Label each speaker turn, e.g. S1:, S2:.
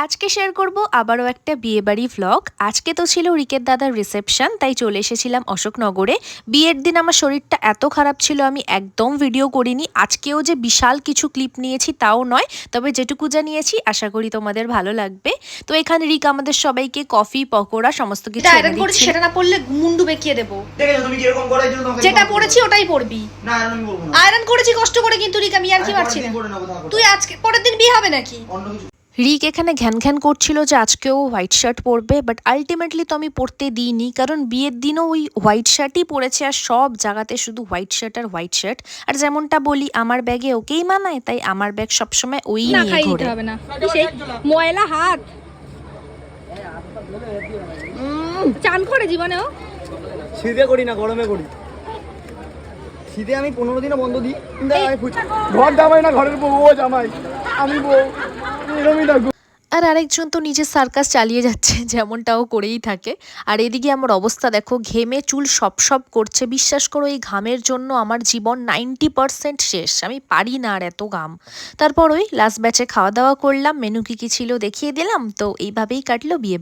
S1: আজকে শেয়ার করব আবারও একটা বিয়েবাড়ি ভ্লগ। আজকে তো ছিল রিকের দাদার রিসেপশন, তাই চলে এসেছিলাম অশোকনগরে। বিয়ের দিন আমার শরীরটা এত খারাপ ছিল আমি একদম ভিডিও করিনি। আজকেও যে বিশাল কিছু ক্লিপ নিয়েছি তাও নয়, তবে যেটুকু যা নিয়েছি আশা করি তোমাদের ভালো লাগবে। তো এখানে রিক আমাদের সবাইকে কফি পকোড়া সমস্ত কিছু এনে দিচ্ছিল।
S2: সেটা না পড়লে মুন্ডু বেঁকিয়ে দেবো।
S3: তুমি কি এরকম করার জন্য
S2: যেটা পড়েছি ওটাই পড়বি।
S3: না আমি বলবো না।
S2: আয়রন করেছি কষ্ট করে, কিন্তু রিক আমি আর কি পারছি না। তুই আজকে পরের দিন বিয়ে হবে নাকি?
S3: অন্য কিছু
S1: রিক এখানে ঘ্যান ঘ্যান করছিল যে আজকেও হোয়াইট শার্ট পরবে, বাট আলটিমেটলি তো আমি পরতে দিইনি, কারণ বিয়ের দিনও ওই হোয়াইট শার্টই পরেছে আর সব জায়গাতে শুধু হোয়াইট শার্ট আর হোয়াইট শার্ট। আর যেমনটা বলি আমার ব্যাগে ওকেই মানায়, তাই আমার ব্যাগ সবসময় ওই নিয়ে ঘোরে।
S2: হবে না সেই ময়লা হাত চান করে জীবনেও
S4: শীতে করি না, গরমে করি। শীতে আমি 15 দিনও বন্ধ দিই। ঘর জামাই না, ঘরের বউ, ও জামাই, আমি বউ, এরকমই থাকবো।
S1: আর আরেকজন তো নিজের সার্কাস চালিয়ে যাচ্ছে, যেমনটাও করেই থাকে। আর এদিকে আমার অবস্থা দেখো, ঘেমে চুল সব সব করছে। বিশ্বাস করো এই ঘামের জন্য আমার জীবন 90% শেষ, আমি পারি না আর এত ঘাম। তারপর ওই লাস্ট ব্যাচে খাওয়া দাওয়া করলাম, মেনু কী কী ছিল দেখিয়ে দিলাম। তো এইভাবেই কাটলো বিয়ে।